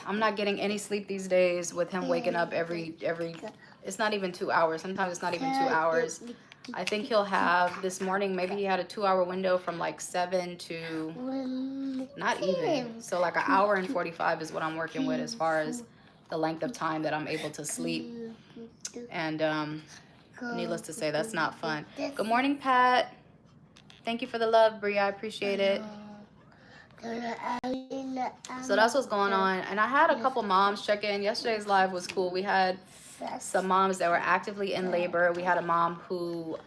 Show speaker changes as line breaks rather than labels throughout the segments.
I'm not getting any sleep these days with him waking up every it's not even 2 hours. Sometimes it's not even 2 hours. I think he'll have this morning, maybe he had a 2 hour window from like 7 to not even. So like an hour and 45 is what I'm working with as far as the length of time that I'm able to sleep. And needless to say, that's not fun. Good morning, Pat. Thank you for the love, Bria. I appreciate it. So that's what's going on. And I had a couple moms check in. Yesterday's live was cool. We had some moms that were actively in labor. We had a mom who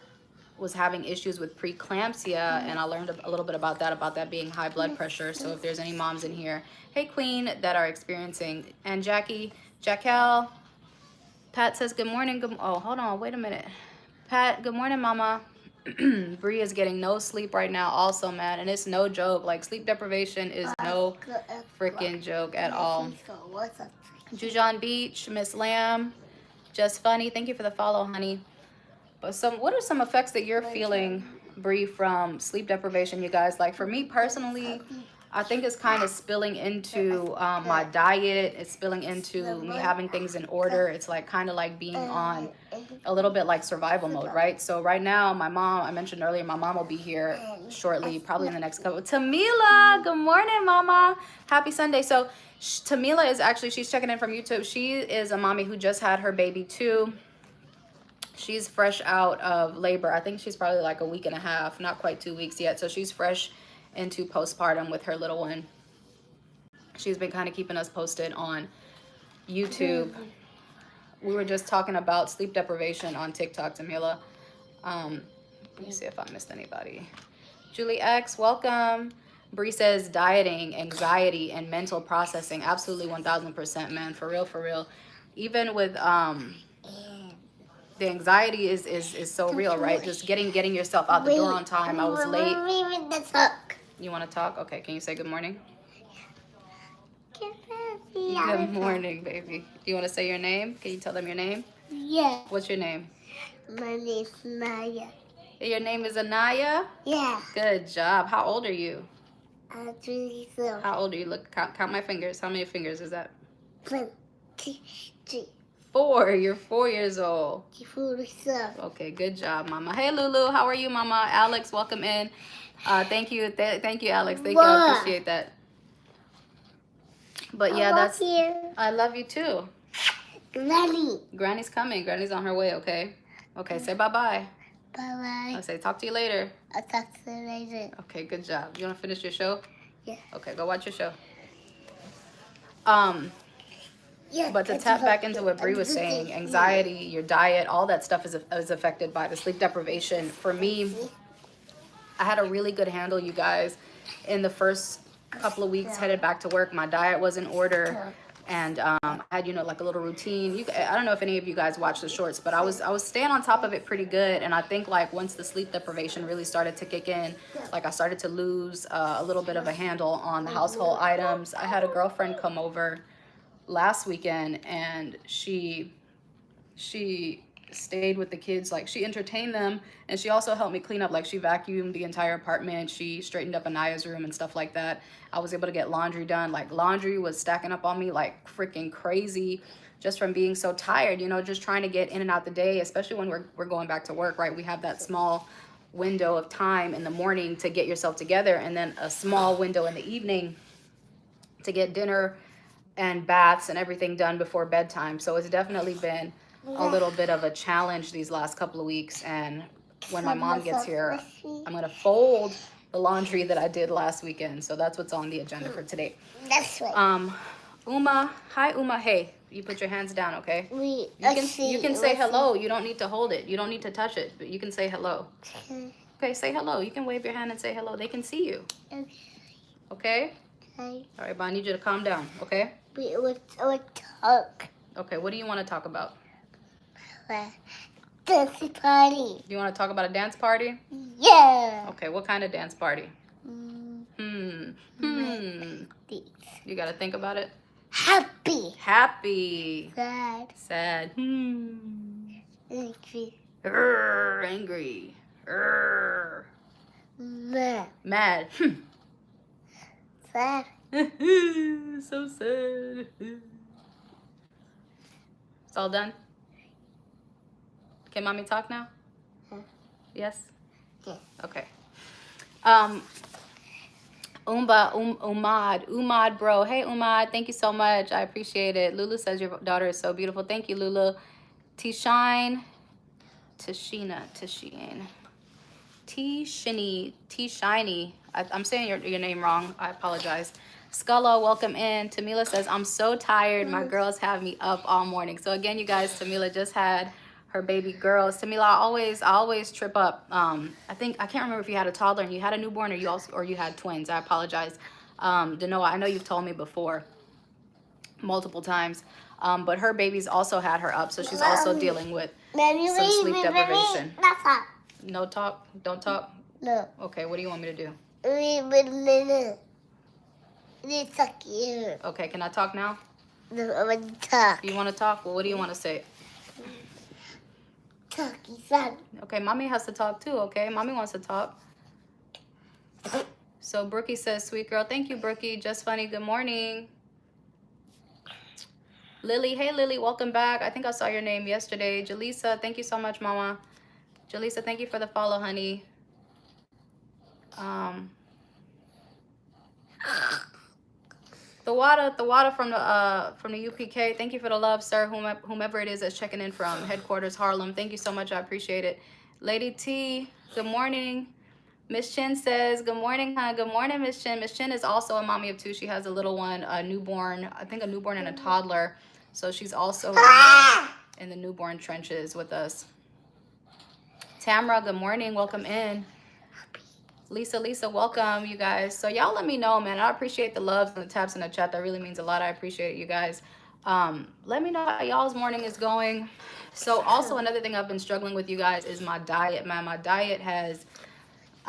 was having issues with preeclampsia, and I learned a little bit about that being high blood pressure. So if there's any moms in here, hey Queen, that are experiencing, and Jacquel, Pat says good morning. Oh, hold on, wait a minute. Pat, good morning, mama. Bree is getting no sleep right now also, man, and it's no joke. Like, sleep deprivation is no freaking joke at all. Jujon Beach, Miss Lamb, Just Funny, thank you for the follow, honey. But what are some effects that you're feeling, Bree, from sleep deprivation, you guys? Like, for me personally, I think it's kind of spilling into my diet. It's spilling into me having things in order. It's like kind of like being on a little bit like survival mode, right? So right now, my mom, I mentioned earlier, my mom will be here shortly, probably in the next couple. Tamila, good morning, mama. Happy Sunday. So Tamila is actually, she's checking in from YouTube. She is a mommy who just had her baby too. She's fresh out of labor. I think she's probably like a week and a half, not quite 2 weeks yet. So she's fresh into postpartum with her little one. She's been kind of keeping us posted on YouTube. We were just talking about sleep deprivation on TikTok, Tamila. Let me see if I missed anybody. Julie X, welcome. Bree says dieting, anxiety, and mental processing. Absolutely 1000%, man. For real, for real. Even with the anxiety is so real, right? Just getting yourself out the door on time. I was late. You want to talk? Okay, can you say good morning? Good morning, baby. Do you want to say your name? Can you tell them your name?
Yeah.
What's your name?
My name's Naya.
Your name is Anaya?
Yeah.
Good job. How old are you?
24.
How old are you? Look, count my fingers. How many fingers is that?
1, 2, 3.
4. You're 4 years old.
47.
Okay, good job, mama. Hey, Lulu. How are you, mama? Alex, welcome in. Thank you. Thank you, Alex. Thank you. I appreciate that. But yeah, that's...
You.
I love you too.
Granny.
Granny's coming. Granny's on her way, okay? Okay, say bye-bye.
Bye-bye.
I'll say talk to you later.
I'll talk to you later.
Okay, good job. You want to finish your show?
Yeah.
Okay, go watch your show.
Yeah,
but to tap back into what Bree was saying, anxiety, your diet, all that stuff is affected by the sleep deprivation. For me, I had a really good handle, you guys. In the first couple of weeks, headed back to work, my diet was in order. And I had, you know, like a little routine. I don't know if any of you guys watch the shorts, but I was staying on top of it pretty good. And I think like once the sleep deprivation really started to kick in, like I started to lose a little bit of a handle on the household items. I had a girlfriend come over last weekend, and she stayed with the kids. Like, she entertained them, and she also helped me clean up. Like, she vacuumed the entire apartment, she straightened up Anaya's room and stuff like that. I was able to get laundry done. Like, laundry was stacking up on me like freaking crazy, just from being so tired, you know, just trying to get in and out the day, especially when we're going back to work, right? We have that small window of time in the morning to get yourself together, and then a small window in the evening to get dinner and baths and everything done before bedtime. So it's definitely been a little bit of a challenge these last couple of weeks. And when my mom gets here, I'm gonna fold the laundry that I did last weekend. So that's what's on the agenda for today.
That's right.
Uma, hi Uma. Hey, you put your hands down, okay?
You
can say hello. You don't need to hold it. You don't need to touch it, but you can say hello. Okay, say hello. You can wave your hand and say hello. They can see you. Okay? All right, but I need you to calm down, okay?
We would talk.
Okay, what do you want to talk about?
Dance party.
You want to talk about a dance party?
Yeah.
Okay, what kind of dance party? You got to think about it.
Happy.
Happy.
Sad.
Sad.
Angry.
Angry.
Mad.
Mad.
Sad.
So sad. It's all done? Can mommy talk now? Yes?
Yeah.
Okay. Umad, bro. Hey, Umad, thank you so much. I appreciate it. Lulu says your daughter is so beautiful. Thank you, Lulu. Tishine, Tishina, Tishine, T-Shiny. I'm saying your name wrong. I apologize. Scullo, welcome in. Tamila says, I'm so tired. My girls have me up all morning. So again, you guys, Tamila just had her baby girls. Tamila, I always trip up. I can't remember if you had a toddler and you had a newborn, or you had twins. I apologize. Danoa, I know you've told me before multiple times. But her babies also had her up, so she's also dealing with some sleep deprivation. No talk? Don't talk?
No.
Okay, what do you want me to do? Okay, can I talk now?
No, I want to talk.
You want to talk? Well, what do you want to say?
Talky son.
Okay, mommy has to talk too, okay? Mommy wants to talk. So Brookie says, sweet girl. Thank you, Brookie. Just funny. Good morning. Lily. Hey, Lily. Welcome back. I think I saw your name yesterday. Jaleesa. Thank you so much, mama. Jaleesa, thank you for the follow, honey. The water from the UPK. Thank you for the love, sir. Whomever it is that's checking in from headquarters Harlem. Thank you so much. I appreciate it. Lady T, good morning. Miss Chin says, good morning, huh? Good morning, Miss Chin. Miss Chin is also a mommy of two. She has a little one, a newborn, I think a newborn and a toddler. So she's also in the newborn trenches with us. Tamra, good morning. Welcome in. Lisa, welcome, you guys. So y'all let me know, man. I appreciate the loves and the taps in the chat. That really means a lot. I appreciate it, you guys. Let me know how y'all's morning is going. So also another thing I've been struggling with, you guys, is my diet, man. My diet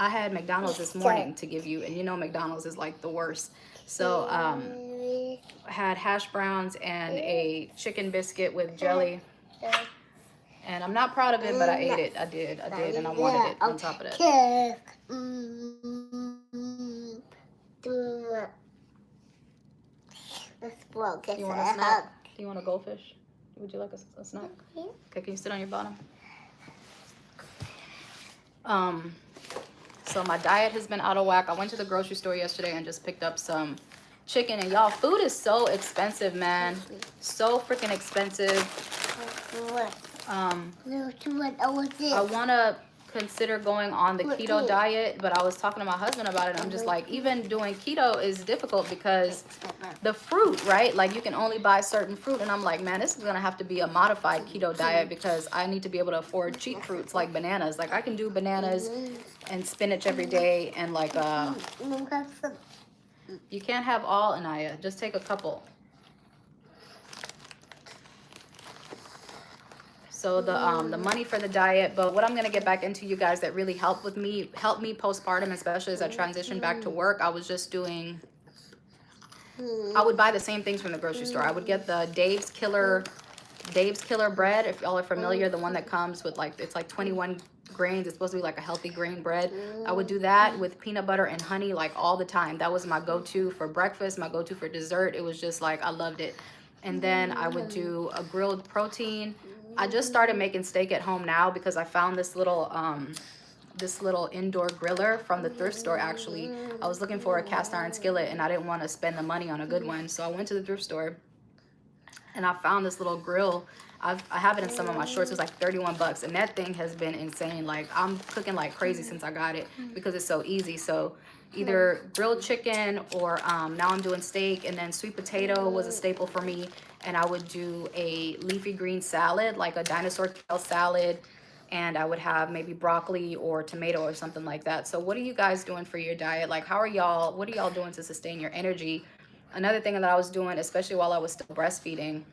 I had McDonald's this morning to give you, and you know McDonald's is like the worst. So I had hash browns and a chicken biscuit with jelly. And I'm not proud of it, but I ate it. I did, and I wanted it on top of that. You want a snack? Do you want a goldfish? Would you like a snack? Okay, can you sit on your bottom? So my diet has been out of whack. I went to the grocery store yesterday and just picked up some chicken. And y'all, food is so expensive, man. So freaking expensive. I want to consider going on the keto diet, but I was talking to my husband about it. I'm just like, even doing keto is difficult because the fruit, right? Like you can only buy certain fruit. And I'm like, man, this is going to have to be a modified keto diet because I need to be able to afford cheap fruits like bananas. Like I can do bananas and spinach every day. And like, you can't have all, Anaya. Just take a couple. So the money for the diet, but what I'm gonna get back into, you guys, that really helped me postpartum, especially as I transitioned back to work. I was just doing, I would buy the same things from the grocery store. I would get the Dave's Killer bread, if y'all are familiar, the one that comes with like, it's like 21 grains. It's supposed to be like a healthy grain bread. I would do that with peanut butter and honey like all the time. That was my go-to for breakfast, my go-to for dessert. It was just like, I loved it. And then I would do a grilled protein. I just started making steak at home now because I found this little indoor griller from the thrift store. Actually, I was looking for a cast iron skillet and I didn't want to spend the money on a good one, so I went to the thrift store and I found this little grill. I have it in some of my shorts. It was like 31 bucks, and that thing has been insane. Like I'm cooking like crazy since I got it because it's so easy. So either grilled chicken or now I'm doing steak, and then sweet potato was a staple for me. And I would do a leafy green salad, like a dinosaur kale salad, and I would have maybe broccoli or tomato or something like that. So what are you guys doing for your diet? Like what are y'all doing to sustain your energy? Another thing that I was doing, especially while I was still breastfeeding,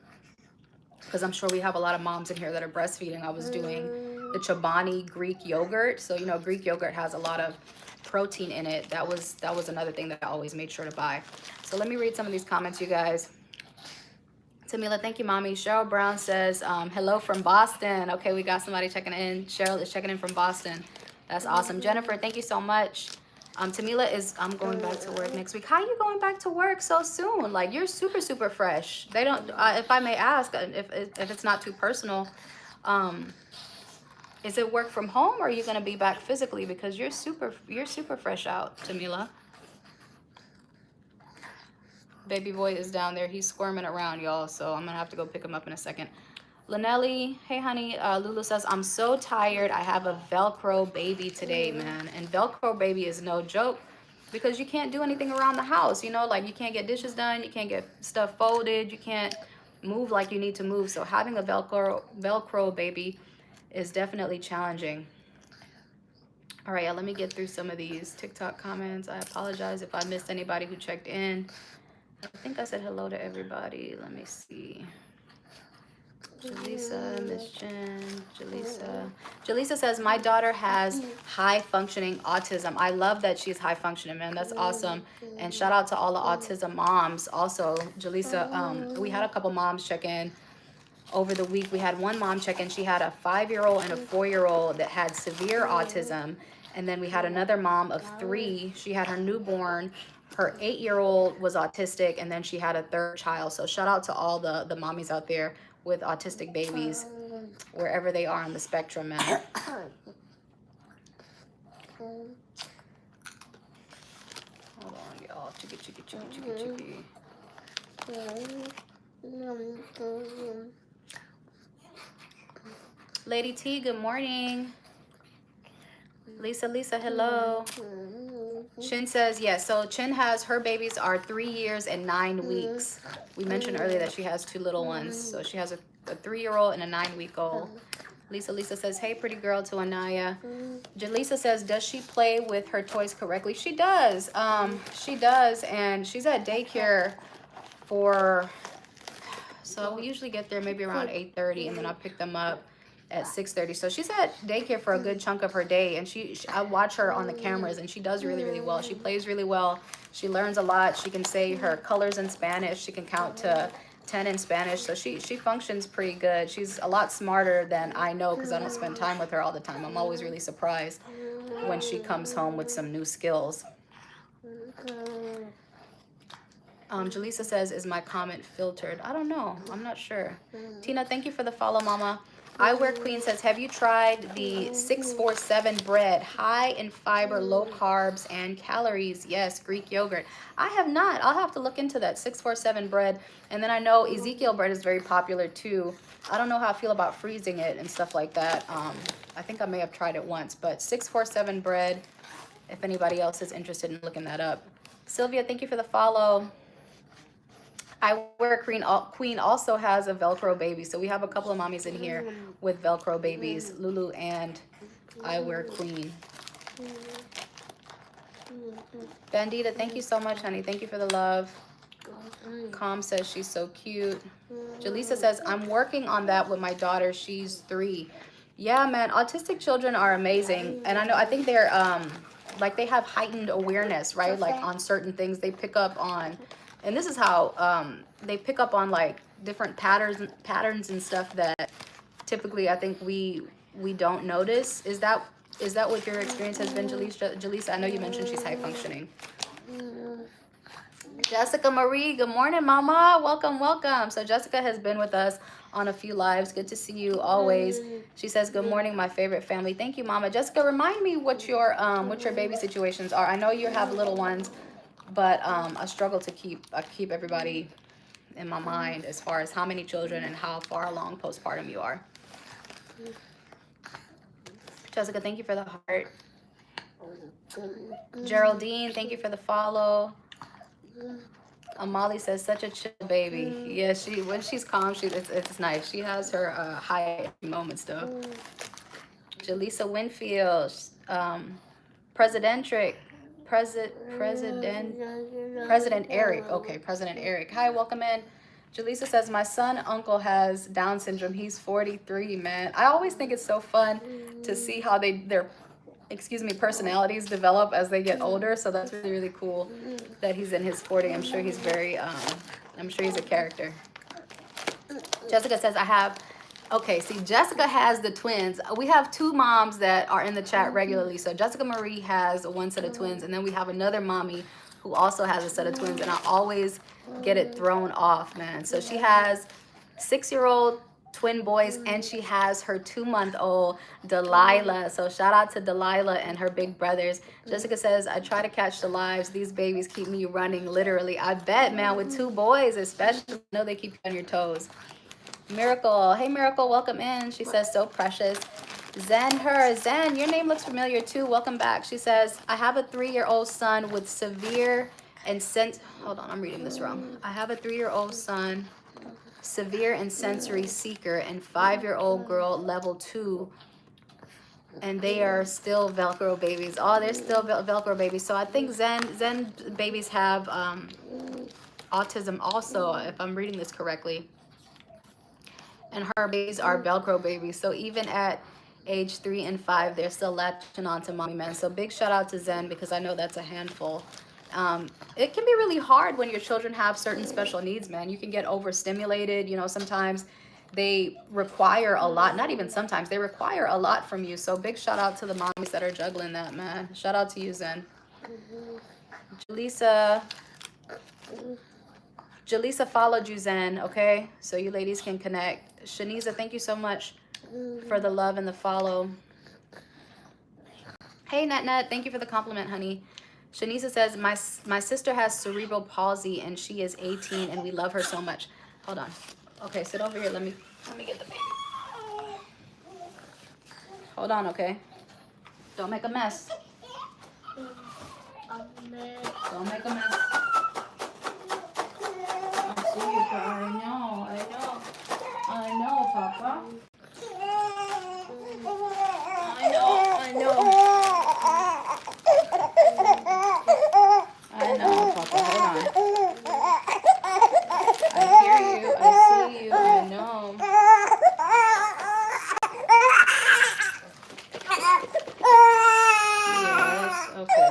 because I'm sure we have a lot of moms in here that are breastfeeding, I was doing the Chobani Greek yogurt. So, you know, Greek yogurt has a lot of protein in it. That was another thing that I always made sure to buy. So let me read some of these comments, you guys. Tamila, thank you, mommy. Cheryl Brown says, hello from Boston. Okay, we got somebody checking in. Cheryl is checking in from Boston. That's awesome. Jennifer, thank you so much. Tamila is, I'm going back to work next week. How are you going back to work so soon? Like, you're super, super fresh. They don't, if I may ask, if it's not too personal, is it work from home or are you going to be back physically? Because you're super fresh out, Tamila. Baby boy is down there. He's squirming around, y'all. So I'm going to have to go pick him up in a second. Lanelli, hey honey, Lulu says, I'm so tired. I have a Velcro baby today, man. And Velcro baby is no joke because you can't do anything around the house. You know, like you can't get dishes done. You can't get stuff folded. You can't move like you need to move. So having a Velcro baby is definitely challenging. All right, let me get through some of these TikTok comments. I apologize if I missed anybody who checked in. I think I said hello to everybody. Let me see. Jalisa, Miss Jen, Jalisa. Jalisa says, my daughter has high functioning autism. I love that she's high functioning, man. That's awesome. And shout out to all the autism moms. Also, Jalisa, we had a couple moms check in over the week. We had one mom check in. She had a 5-year-old and a 4-year-old that had severe autism. And then we had another mom of 3. She had her newborn. Her 8-year-old was autistic, and then she had a 3rd child. So shout out to all the mommies out there with autistic babies, wherever they are on the spectrum, man. Hold on, y'all. Chicky. Lady T, good morning. Lisa, hello. Chin says, yes. So Chin has, her babies are 3 years and 9 weeks. We mentioned earlier that she has 2 little ones. So she has a 3-year-old and a 9-week-old. Lisa says, hey, pretty girl, to Anaya. Jalisa says, does she play with her toys correctly? She does. She does. And she's at daycare for, so we usually get there maybe around 8:30, and then I pick them up at 6:30. So she's at daycare for a good chunk of her day, and I watch her on the cameras, and she does really, really well. She plays really well. She learns a lot. She can say her colors in Spanish. She can count to 10 in Spanish. So she functions pretty good. She's a lot smarter than I know because I don't spend time with her all the time. I'm always really surprised when she comes home with some new skills. Jalisa says, is my comment filtered? I don't know. I'm not sure. Tina, thank you for the follow, mama. I Wear Queen says, have you tried the 647 bread? High in fiber, low carbs, and calories. Yes, Greek yogurt. I have not. I'll have to look into that 647 bread. And then I know Ezekiel bread is very popular too. I don't know how I feel about freezing it and stuff like that. I think I may have tried it once, but 647 bread, if anybody else is interested in looking that up. Sylvia, thank you for the follow. I Wear Queen also has a Velcro baby. So we have a couple of mommies in here with Velcro babies, Lulu and I Wear Queen. Bandita, thank you so much, honey. Thank you for the love. Calm says she's so cute. Jalisa says, I'm working on that with my daughter. She's 3. Yeah, man, autistic children are amazing. And I think they're, like they have heightened awareness, right? Like on certain things they pick up on. And this is how they pick up on like different patterns and stuff that typically I think we don't notice. Is that what your experience has been, Jalisa? I know you mentioned she's high functioning. Jessica Marie, good morning, mama. Welcome. So Jessica has been with us on a few lives. Good to see you always. She says, good morning, my favorite family. Thank you, mama. Jessica, remind me what your baby situations are. I know you have little ones, but I struggle to keep everybody in my mind as far as how many children and how far along postpartum you are. Jessica, thank you for the heart. Geraldine, thank you for the follow. Amali says, such a chill baby. Yeah, when she's calm, it's nice. She has her high moments though. Jalisa Winfield, President Eric. Okay, President Eric. Hi, welcome in. Jalisa says, my son uncle has Down syndrome. He's 43, man. I always think it's so fun to see how their personalities develop as they get older. So that's really, really cool that he's in his 40. I'm sure he's I'm sure he's a character. Jessica says, I have Okay, see, Jessica has the twins. We have two moms that are in the chat regularly. So Jessica Marie has one set of twins, and then we have another mommy who also has a set of twins, and I always get it thrown off, man. So she has 6-year-old twin boys, and she has her 2-month-old Delilah. So shout out to Delilah and her big brothers. Jessica says, I try to catch the lives. These babies keep me running, literally. I bet, man, with 2 boys, especially, I know they keep you on your toes. Miracle. Hey, Miracle, welcome in. She says, so precious. Zen, your name looks familiar too. Welcome back. She says, I have a 3-year-old son with severe and hold on, I'm reading this wrong. I have a 3-year-old son, severe and sensory seeker, and 5-year-old girl, level 2, and they are still Velcro babies. Oh, they're still Velcro babies. So I think Zen babies have autism also, if I'm reading this correctly. And her babies are Velcro babies. So even at age 3 and 5, they're still latching on to mommy, man. So big shout out to Zen, because I know that's a handful. It can be really hard when your children have certain special needs, man. You can get overstimulated. You know, sometimes they require a lot. Not even sometimes. They require a lot from you. So big shout out to the mommies that are juggling that, man. Shout out to you, Zen. Jaleesa followed you, Zen, okay? So you ladies can connect. Shaniza, thank you so much for the love and the follow. Hey, Nat, thank you for the compliment, honey. Shaniza says, my sister has cerebral palsy and she is 18 and we love her so much. Hold on. Okay, sit over here. Let me get the baby. Hold on, okay? Don't make a mess. Don't make a mess. I know, Papa. I know, Papa. Hold on. I hear you. I see you. I know. Yes. Okay.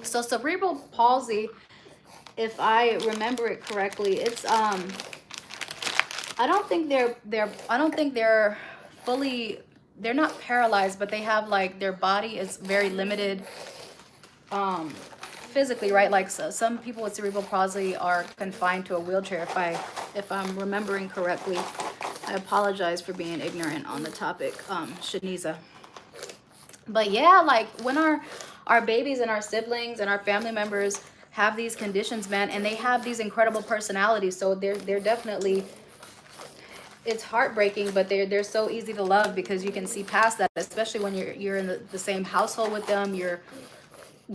So cerebral palsy, if I remember it correctly, it's I don't think they're fully, they're not paralyzed, but they have like, their body is very limited physically, right? Like some people with cerebral palsy are confined to a wheelchair, if I'm remembering correctly. I apologize for being ignorant on the topic, Shaniza. But yeah, like when our babies and our siblings and our family members have these conditions, man, and they have these incredible personalities, so they're definitely, it's heartbreaking, but they're so easy to love because you can see past that, especially when you're in the same household with them, you're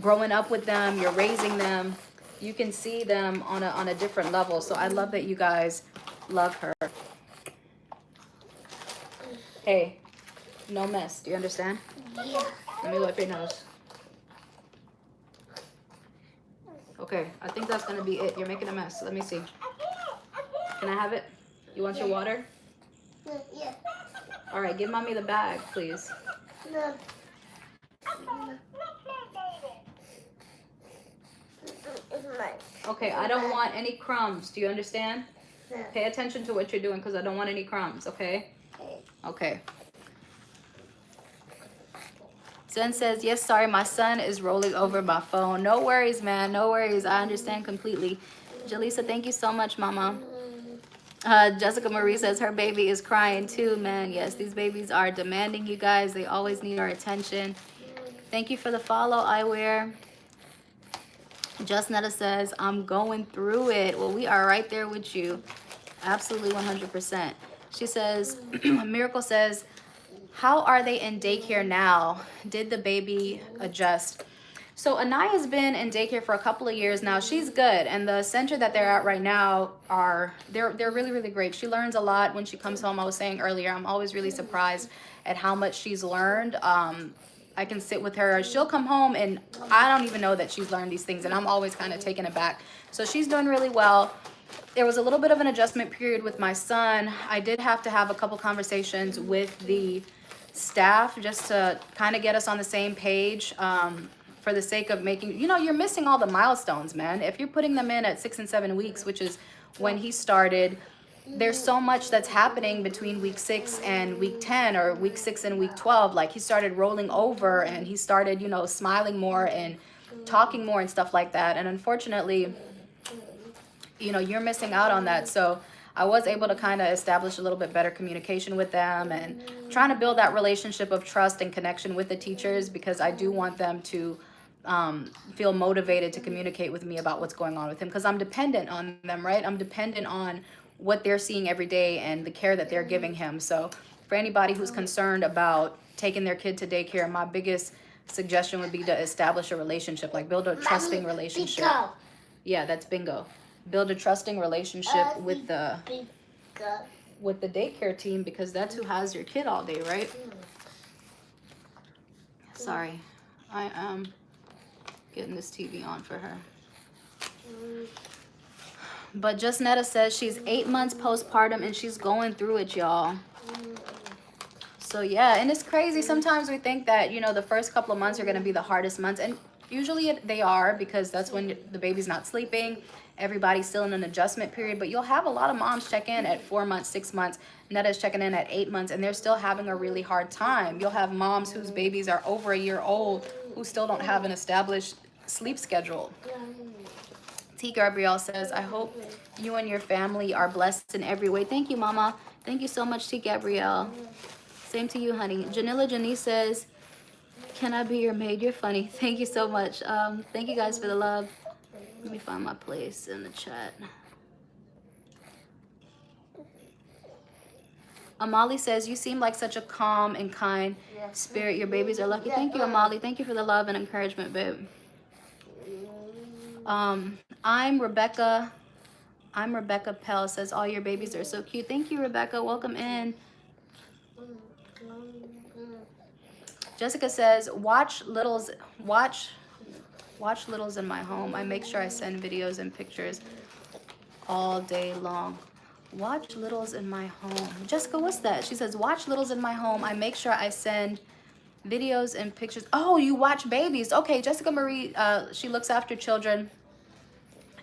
growing up with them, you're raising them, you can see them on a different level. So I love that you guys love her. Hey, no mess. Do you understand?
Yeah.
Let me wipe your nose. Okay, I think that's gonna be it. You're making a mess. Let me see. Can I have it? You want your water?
Yeah.
All right, give mommy the bag, please.
No. It's mine.
Okay, I don't want any crumbs. Do you understand?
No.
Pay attention to what you're doing because I don't want any crumbs, okay? Okay. Zen says, yes, sorry, my son is rolling over my phone. No worries, man. No worries. I understand completely. Jaleesa, thank you so much, mama. Jessica Marie says her baby is crying too, man. Yes, these babies are demanding, you guys. They always need our attention. Thank you for the follow, I wear. Just Netta says, I'm going through it. Well, we are right there with you. Absolutely 100%. She says, Miracle says, how are they in daycare now? Did the baby adjust? So Anaya's been in daycare for a couple of years now. She's good. And the center that they're at right now they're really, really great. She learns a lot when she comes home. I was saying earlier, I'm always really surprised at how much she's learned. I can sit with her. She'll come home and I don't even know that she's learned these things. And I'm always kind of taken aback. So she's doing really well. There was a little bit of an adjustment period with my son. I did have to have a couple conversations with the staff just to kind of get us on the same page. for the sake of making, you know, you're missing all the milestones, man. If you're putting them in at 6 and 7 weeks, which is when he started, there's so much that's happening between week 6 and week 10, or week 6 and week 12. Like, he started rolling over, and he started, you know, smiling more and talking more and stuff like that. And unfortunately, you know, you're missing out on that. So I was able to kind of establish a little bit better communication with them, and trying to build that relationship of trust and connection with the teachers, because I do want them to feel motivated to communicate with me about what's going on with him, because I'm dependent on them, right? I'm dependent on what they're seeing every day and the care that they're giving him. So for anybody who's concerned about taking their kid to daycare, my biggest suggestion would be to establish a relationship, like build a trusting relationship. Yeah, that's bingo. Build a trusting relationship with the daycare team, because that's who has your kid all day, right? Sorry, I am getting this TV on for her. But Just Netta says she's 8 months postpartum and she's going through it, y'all. So yeah, and it's crazy. Sometimes we think that, you know, the first couple of months are going to be the hardest months, and usually they are, because that's when the baby's not sleeping. Everybody's still in an adjustment period, but you'll have a lot of moms check in at 4 months, 6 months. Netta's checking in at 8 months, and they're still having a really hard time. You'll have moms whose babies are over a year old who still don't have an established sleep schedule. T. Gabrielle says, I hope you and your family are blessed in every way. Thank you, Mama. Thank you so much, T. Gabrielle. Same to you, honey. Janilla Janice says, can I be your maid? You're funny. Thank you so much. Thank you guys for the love. Let me find my place in the chat. Amali says, you seem like such a calm and kind spirit. Your babies are lucky. Thank you, Amali. Thank you for the love and encouragement, babe. I'm Rebecca Pell says, all your babies are so cute. Thank you, Rebecca. Welcome in. Jessica says, watch littles in my home. I make sure I send videos and pictures all day long. Watch littles in my home. Jessica, what's that? She says, watch littles in my home. I make sure I send videos and pictures. Oh, you watch babies. Okay, Jessica Marie, she looks after children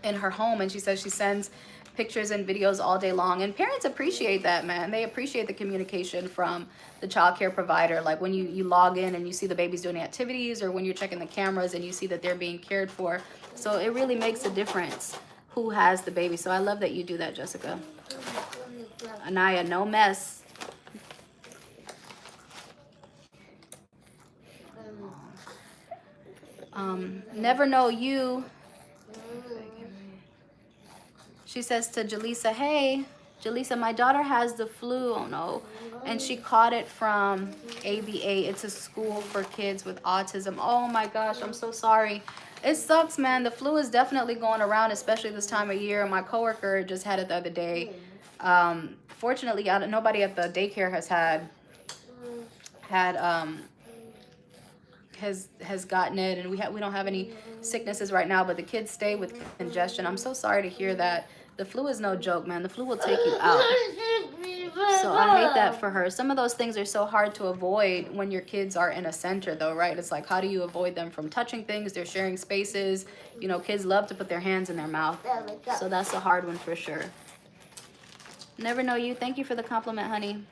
in her home, and she says she sends pictures and videos all day long, and parents appreciate that, man. They appreciate the communication from the child care provider. Like when you log in and you see the babies doing activities, or when you're checking the cameras and you see that they're being cared for. So it really makes a difference who has the baby. So I love that you do that, Jessica. Anaya, no mess. Never know you. She says to Jaleesa, hey, Jaleesa, my daughter has the flu, oh no, and she caught it from ABA. It's a school for kids with autism. Oh my gosh, I'm so sorry. It sucks, man. The flu is definitely going around, especially this time of year. My coworker just had it the other day. Fortunately, nobody at the daycare has gotten it, and we don't have any sicknesses right now, but the kids stay with congestion. I'm so sorry to hear that. The flu is no joke, man. The flu will take you out. So I hate that for her. Some of those things are so hard to avoid when your kids are in a center, though, right? It's like, how do you avoid them from touching things? They're sharing spaces. You know, kids love to put their hands in their mouth. So that's a hard one for sure. Never know you. Thank you for the compliment, honey.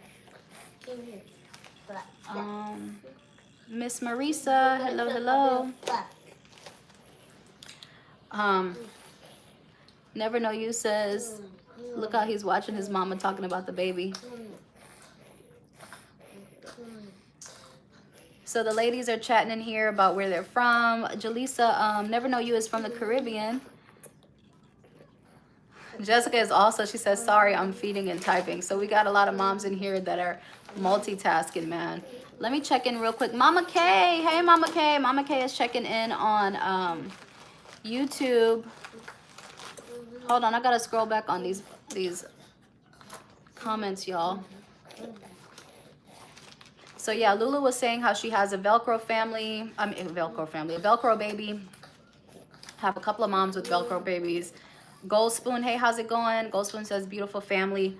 Miss Marisa, hello, hello. Never know you says, look how he's watching his mama talking about the baby. So the ladies are chatting in here about where they're from. Jaleesa, never know you is from the Caribbean. Jessica is also, she says, sorry, I'm feeding and typing. So we got a lot of moms in here that are multitasking, man. Let me check in real quick. Mama K, hey Mama K. Mama K is checking in on YouTube. Hold on, I gotta scroll back on these comments, y'all. So yeah, Lulu was saying how she has a Velcro family. A Velcro baby. Have a couple of moms with Velcro babies. Gold Spoon, hey, how's it going? Gold Spoon says, beautiful family.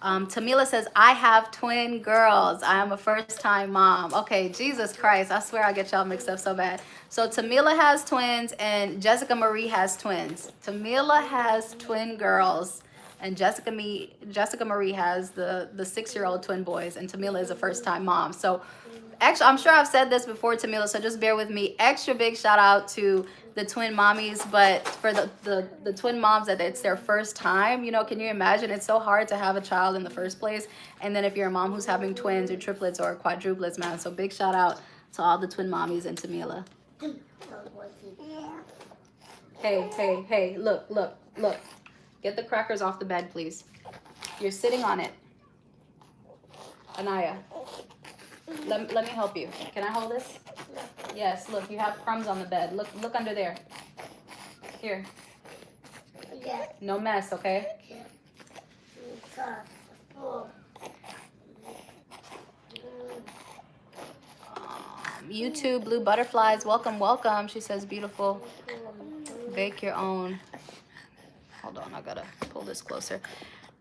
Tamila says, I have twin girls. I am a first-time mom. Okay, Jesus Christ. I swear I get y'all mixed up so bad. So Tamila has twins and Jessica Marie has twins. Tamila has twin girls and Jessica Marie has the 6-year-old twin boys, and Tamila is a first-time mom. So actually, I'm sure I've said this before, Tamila, so just bear with me. Extra big shout out to the twin mommies, but for the twin moms that it's their first time, you know, can you imagine? It's so hard to have a child in the first place. And then if you're a mom who's having twins or triplets or quadruplets, man. So big shout out to all the twin mommies and Tamila. Hey, look. Get the crackers off the bed, please. You're sitting on it. Anaya, let me help you. Can I hold this? Yes, look, you have crumbs on the bed. Look under there. Here. No mess, okay? YouTube Blue Butterflies, welcome. She says beautiful. Bake your own. Hold on, I gotta pull this closer.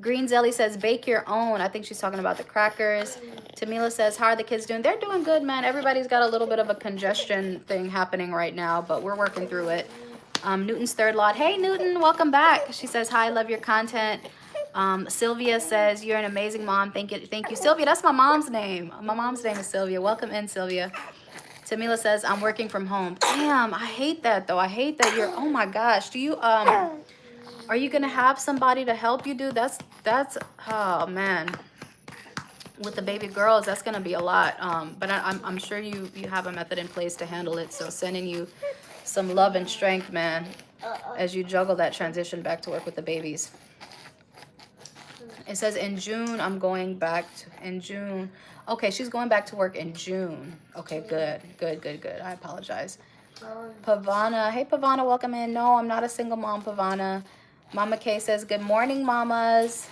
Green Zelly says bake your own. I think she's talking about the crackers. Tamila says, how are the kids doing? They're doing good, man. Everybody's got a little bit of a congestion thing happening right now, but we're working through it. Newton's third lot. Hey, Newton, welcome back. She says, hi, love your content. Sylvia says, you're an amazing mom. Thank you. Sylvia, that's my mom's name. My mom's name is Sylvia. Welcome in, Sylvia. Tamila says, I'm working from home. Damn, I hate that, though. I hate that you're, oh, my gosh. Do you, are you going to have somebody to help you do? That's, oh, man. With the baby girls, that's going to be a lot. But I'm sure you have a method in place to handle it. So sending you some love and strength, man, as you juggle that transition back to work with the babies. It says in June, I'm going back in June. Okay, she's going back to work in June. Okay, good. I apologize. Pavana. Hey, Pavana, welcome in. No, I'm not a single mom, Pavana. Mama K says, good morning, mamas.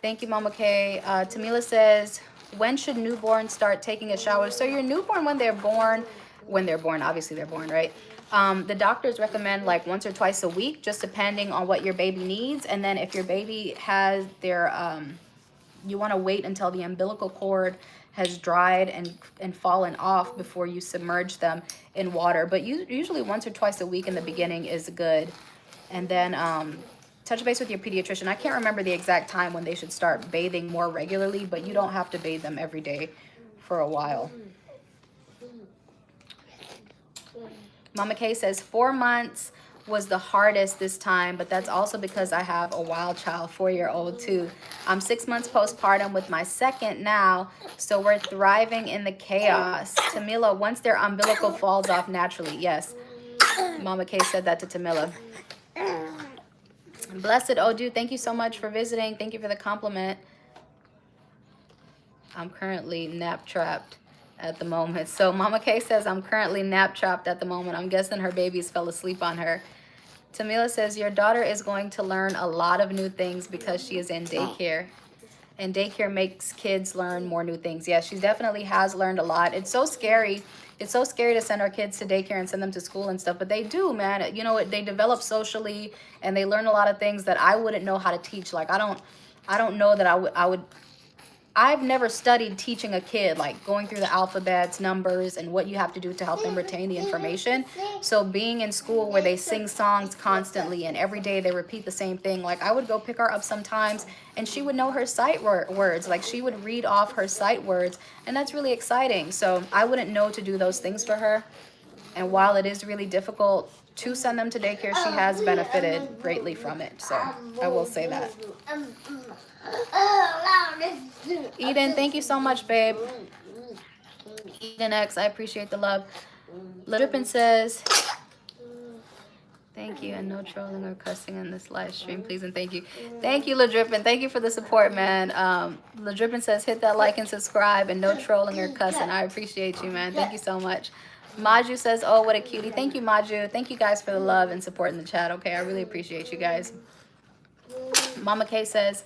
Thank you, Mama K. Tamila says, when should newborns start taking a shower? So your newborn, when they're born, obviously they're born, right? The doctors recommend like once or twice a week, just depending on what your baby needs. And then if your baby has their, you want to wait until the umbilical cord has dried and fallen off before you submerge them in water. But usually once or twice a week in the beginning is good. And then touch base with your pediatrician. I can't remember the exact time when they should start bathing more regularly, but you don't have to bathe them every day for a while. Mama K says 4 months was the hardest this time, but that's also because I have a wild child, 4-year-old too. I'm 6 months postpartum with my second now, so we're thriving in the chaos. Tamila, once their umbilical falls off naturally, yes. Mama K said that to Tamila. Blessed Odu, thank you so much for visiting. Thank you for the compliment. I'm currently nap trapped at the moment. So Mama K says I'm currently nap trapped at the moment. I'm guessing her babies fell asleep on her. Tamila says your daughter is going to learn a lot of new things because she is in daycare. And daycare makes kids learn more new things. Yeah, she definitely has learned a lot. It's so scary. It's so scary to send our kids to daycare and send them to school and stuff. But they do, man. You know, they develop socially and they learn a lot of things that I wouldn't know how to teach. Like, I don't know that I would. I've never studied teaching a kid, like going through the alphabets, numbers, and what you have to do to help them retain the information. So being in school where they sing songs constantly and every day they repeat the same thing, like I would go pick her up sometimes and she would know her sight words. Like she would read off her sight words, and that's really exciting. So I wouldn't know to do those things for her. And while it is really difficult to send them to daycare, she has benefited greatly from it. So I will say that. Eden, thank you so much, babe. Eden X, I appreciate the love. Drippin says, thank you, and no trolling or cussing in this live stream, please and thank you. Thank you, LaDrippin. Thank you for the support, man. LaDrippin says, hit that like and subscribe, and no trolling or cussing. I appreciate you, man. Thank you so much. Maju says, oh, what a cutie. Thank you, Maju. Thank you guys for the love and support in the chat, okay? I really appreciate you guys. Mama K says,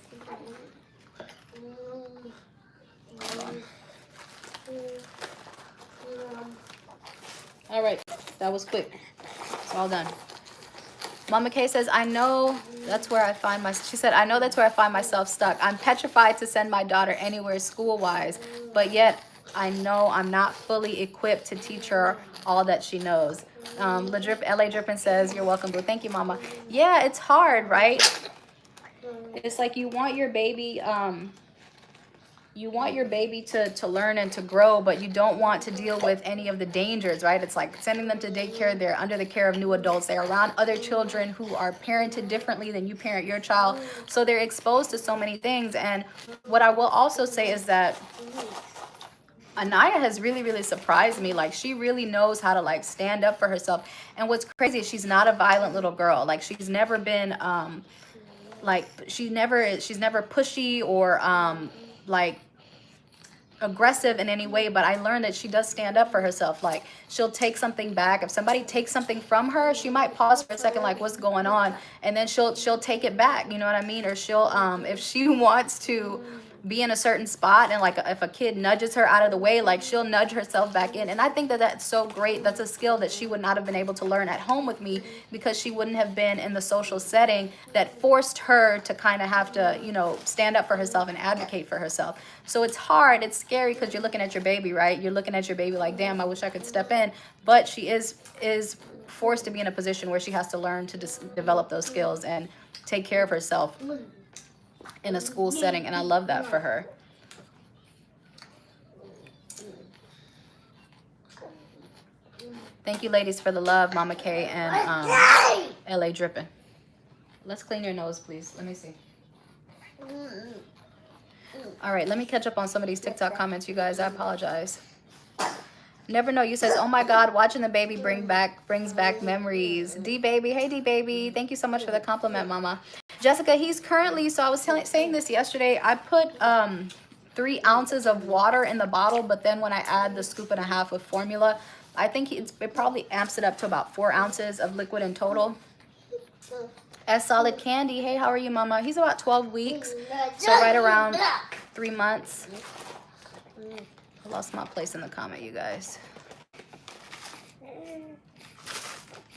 all right, that was quick. It's all done. Mama Kay says, I know that's where I find my, she said, I know that's where I find myself stuck. I'm petrified to send my daughter anywhere school-wise, but yet I know I'm not fully equipped to teach her all that she knows. LA Drippin says, you're welcome, boo. Thank you, Mama. Yeah, it's hard, right? It's like you want your baby, to learn and to grow, but you don't want to deal with any of the dangers, right? It's like sending them to daycare. They're under the care of new adults. They're around other children who are parented differently than you parent your child. So they're exposed to so many things. And what I will also say is that Anaya has really, really surprised me. Like, she really knows how to like stand up for herself. And what's crazy is she's not a violent little girl. Like, she's never been, she's never pushy or like aggressive in any way, but I learned that she does stand up for herself. Like, she'll take something back. If somebody takes something from her, she might pause for a second, like, what's going on, and then she'll take it back, you know what I mean? Or she'll if she wants to be in a certain spot, and like if a kid nudges her out of the way, like she'll nudge herself back in. And I think that that's so great. That's a skill that she would not have been able to learn at home with me, because she wouldn't have been in the social setting that forced her to kind of have to, you know, stand up for herself and advocate for herself. So it's hard, it's scary, because you're looking at your baby, right? You're looking at your baby like, damn, I wish I could step in. But she is forced to be in a position where she has to learn to develop those skills and take care of herself in a school setting, and I love that for her. Thank you, ladies, for the love, Mama Kay and LA Drippin. Let's clean your nose, please. Let me see. All right, let me catch up on some of these TikTok comments, you guys. I apologize. Never Know You says, oh my God, watching the baby brings back memories. D baby, hey D baby, thank you so much for the compliment, Mama. Jessica, he's currently, so I was saying this yesterday, I put 3 ounces of water in the bottle, but then when I add the 1.5 scoops of formula, I think it probably amps it up to about 4 ounces of liquid in total. As Solid Candy, hey, how are you, Mama? He's about 12 weeks, so right around 3 months. I lost my place in the comment, you guys.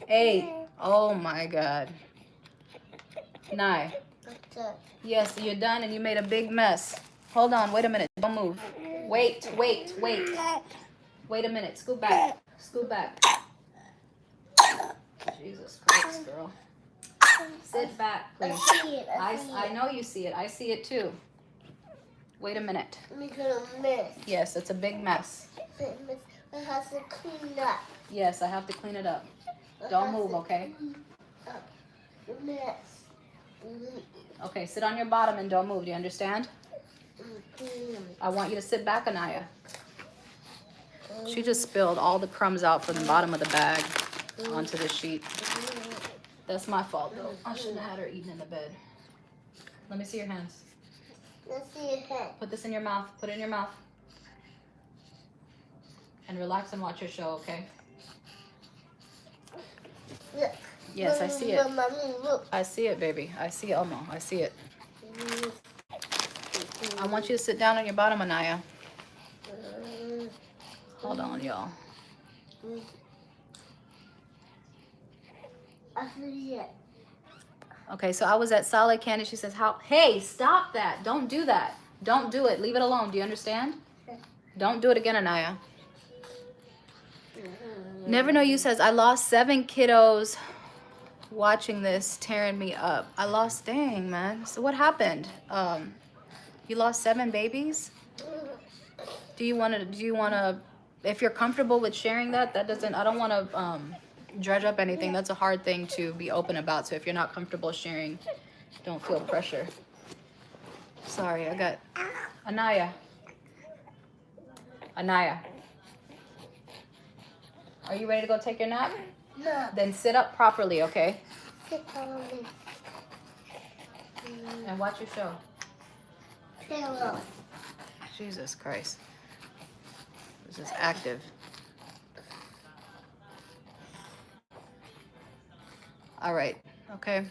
Hey, oh my God. Nye. Yes, you're done and you made a big mess. Hold on, wait a minute. Don't move. Wait. Wait a minute. Scoot back. Jesus Christ, girl. Sit back, please. I know you see it. I see it too. Wait a minute. Yes, it's a big mess.
I have to clean up.
Yes, I have to clean it up. Don't move, okay? Okay, sit on your bottom and don't move. Do you understand? I want you to sit back, Anaya. She just spilled all the crumbs out from the bottom of the bag onto the sheet. That's my fault, though. I shouldn't have had her eating in the bed. Let me see your hands.
Let's see your head.
Put this in your mouth. Put it in your mouth. And relax and watch your show, okay?
Look.
Yes, I see it.
Mommy, look.
I see it, baby. I see it, Elmo. I see it. I want you to sit down on your bottom, Anaya. Hold on, y'all.
I see it.
Okay, so I was at Solid Candy. She says, "How? Hey, stop that. Don't do that. Don't do it. Leave it alone. Do you understand? Don't do it again, Anaya." Never Know You says, I lost 7 kiddos watching this, tearing me up. I lost, dang, man. So what happened? You lost 7 babies? Do you want to, if you're comfortable with sharing that doesn't, I don't want to dredge up anything. That's a hard thing to be open about. So if you're not comfortable sharing, don't feel pressure. Sorry, I got Anaya. Are you ready to go take your nap?
No.
Then sit up properly, okay?
Sit properly.
And watch your show.
Pillow.
Jesus Christ. This is active. All right, okay.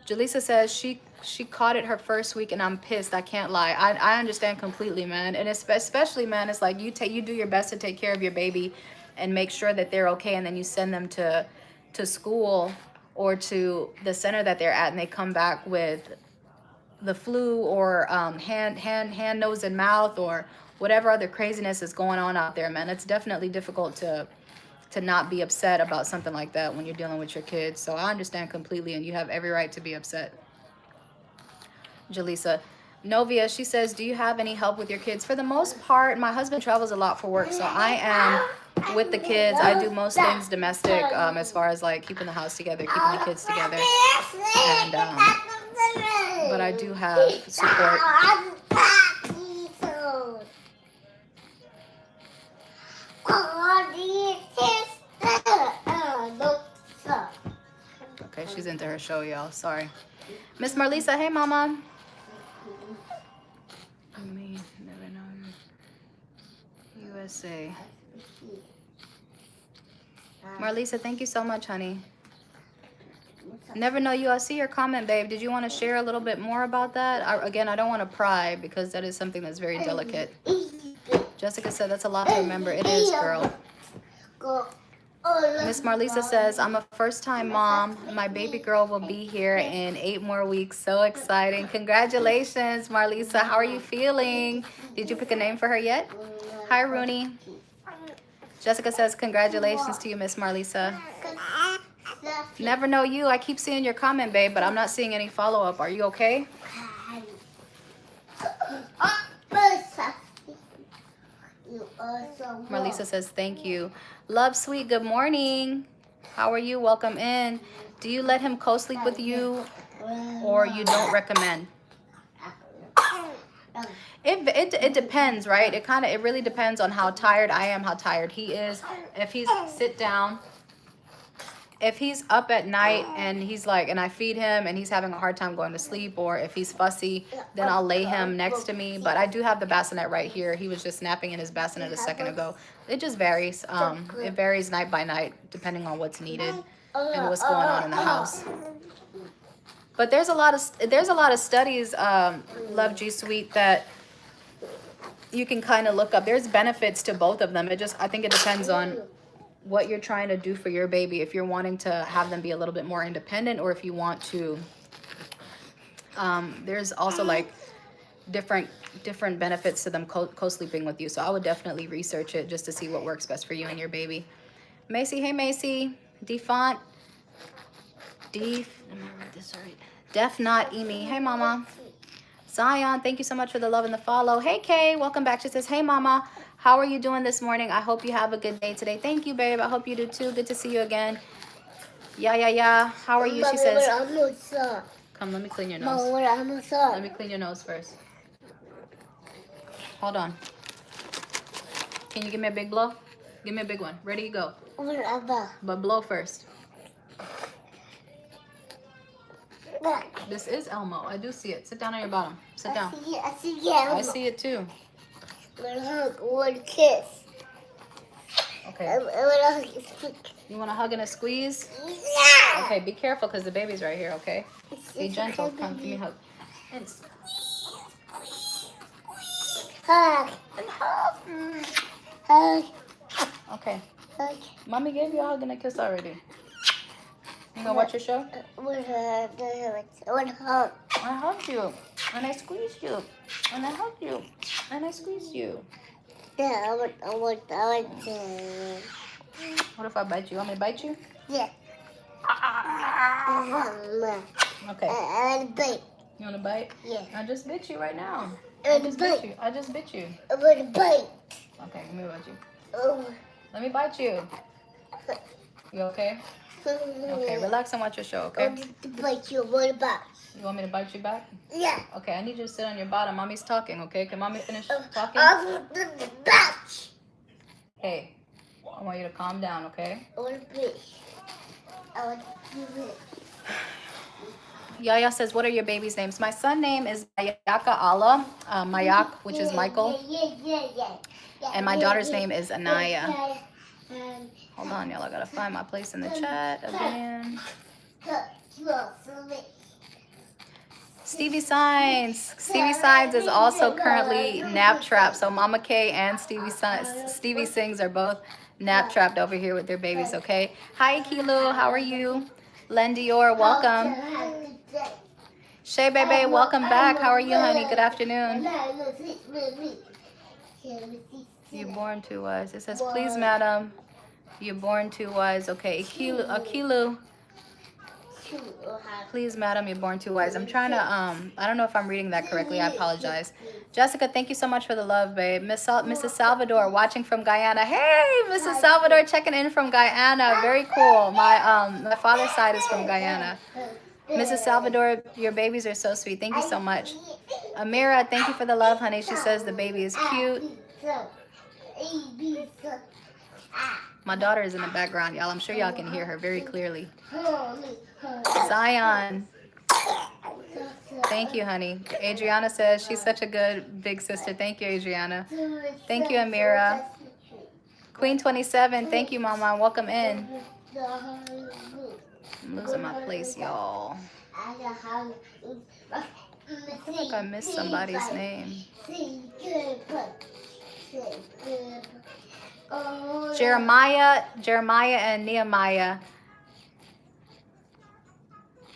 Jaleesa says she caught it her first week and I'm pissed. I can't lie. I understand completely, man. And especially, man, it's like you do your best to take care of your baby and make sure that they're okay, and then you send them to school or to the center that they're at, and they come back with the flu or hand, nose, and mouth, or whatever other craziness is going on out there, man. It's definitely difficult to not be upset about something like that when you're dealing with your kids. So I understand completely, and you have every right to be upset. Jaleesa. Novia, she says, do you have any help with your kids? For the most part, my husband travels a lot for work, so I am with the kids. I do most things domestic, as far as like keeping the house together, keeping the kids together. And but I do have support. Okay, she's into her show, y'all. Sorry. Miss Marlisa, hey, mama. Me, never know. USA. Marlisa, thank you so much, honey. Never know you. I see your comment, babe. Did you want to share a little bit more about that? Again, I don't want to pry because that is something that's very delicate. Jessica said that's a lot to remember. It is, girl. Miss Marlisa says, I'm a first-time mom. My baby girl will be here in 8 more weeks. So exciting. Congratulations, Marlisa. How are you feeling? Did you pick a name for her yet? Hi, Rooney. Jessica says, congratulations to you, Miss Marlisa. Never know you. I keep seeing your comment, babe, but I'm not seeing any follow-up. Are you okay? Marlisa says, thank you. Love, sweet, good morning. How are you? Welcome in. Do you let him co-sleep with you, or you don't recommend? It depends, right? It really depends on how tired I am, how tired he is. If he's sit down, if he's up at night and he's like, and I feed him and he's having a hard time going to sleep, or if he's fussy, then I'll lay him next to me. But I do have the bassinet right here. He was just napping in his bassinet a second ago. It just varies. It varies night by night depending on what's needed and what's going on in the house. But there's a lot of studies, Love G Sweet, that you can kind of look up. There's benefits to both of them. I think it depends on what you're trying to do for your baby. If you're wanting to have them be a little bit more independent, or if you want to, there's also like different benefits to them co-sleeping with you. So I would definitely research it just to see what works best for you and your baby. Macy, hey Macy. Defont. Let me read this right. Def not Emi. Hey mama. Zion, thank you so much for the love and the follow. Hey Kay, welcome back. She says, hey mama, how are you doing this morning? I hope you have a good day today. Thank you, babe. I hope you do too. Good to see you again. Yeah. How are you? She says, come, let me clean your nose. Let me clean your nose first. Hold on. Can you give me a big blow? Give me a big one. Ready, go. But blow first. This is Elmo. I do see it. Sit down on your bottom. Sit down.
I see it.
I see it too.
One kiss.
Okay. You want a hug and a squeeze?
Yeah.
Okay, be careful because the baby's right here, okay? Be gentle. Come, give me a hug. And
hug. Hug.
okay.
Hug.
Mommy gave you a hug and a kiss already. You gonna watch your show?
One hug.
I hugged you, and I squeezed you, and I hugged you, and I squeezed you.
Yeah, I want to.
What if I bite you? Want me to bite you?
Yeah.
Okay.
I want to bite.
You want to bite?
Yeah.
I just bit you right now.
I just bit
you. I just bit you.
I want to bite.
Okay, let me bite you.
Oh.
Let me bite you. You okay? Okay, relax and watch your show, okay?
I want to bite you. What about?
You want me to bite you back?
Yeah.
Okay, I need you to sit on your bottom. Mommy's talking, okay? Can mommy finish talking?
I want to bite.
Hey, I want you to calm down, okay?
I want to bite. I want to bite.
Yaya says, what are your baby's names? My son's name is Mayaka Allah, Mayak, which is Michael.
Yeah.
And my daughter's name is Anaya. Hold on, y'all. I gotta find my place in the chat again. Stevie Signs. Stevie Signs is also currently nap trapped. So Mama K and Stevie Sings are both nap trapped over here with their babies, okay? Hi, Kilo. How are you? Len Dior, welcome. Shay Bebe, welcome back. How are you, honey? Good afternoon. You're born too wise. It says, please, madam. You're born too wise. Okay, Akilu. Please, madam, you're born too wise. I'm trying to, I don't know if I'm reading that correctly. I apologize. Jessica, thank you so much for the love, babe. Mrs. Salvador, watching from Guyana. Hey, Mrs. Salvador, checking in from Guyana. Very cool. My father's side is from Guyana. Mrs. Salvador, your babies are so sweet. Thank you so much. Amira, thank you for the love, honey. She says the baby is cute. My daughter is in the background, y'all. I'm sure y'all can hear her very clearly. Zion. Thank you, honey. Adriana says she's such a good big sister. Thank you, Adriana. Thank you, Amira. Queen 27, thank you, Mama. Welcome in. I'm losing my place, y'all. I feel like I missed somebody's name. Jeremiah and Nehemiah.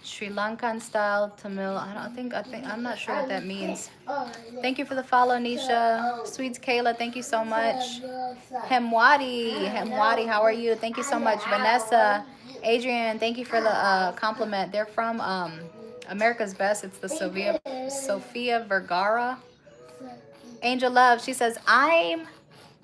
Sri Lankan style Tamil. I'm not sure what that means. Thank you for the follow, Nisha. Sweets Kayla, thank you so much. Hemwadi, how are you? Thank you so much. Vanessa, Adrian, thank you for the compliment. They're from America's Best. It's the Sophia Vergara. Angel Love, she says, I'm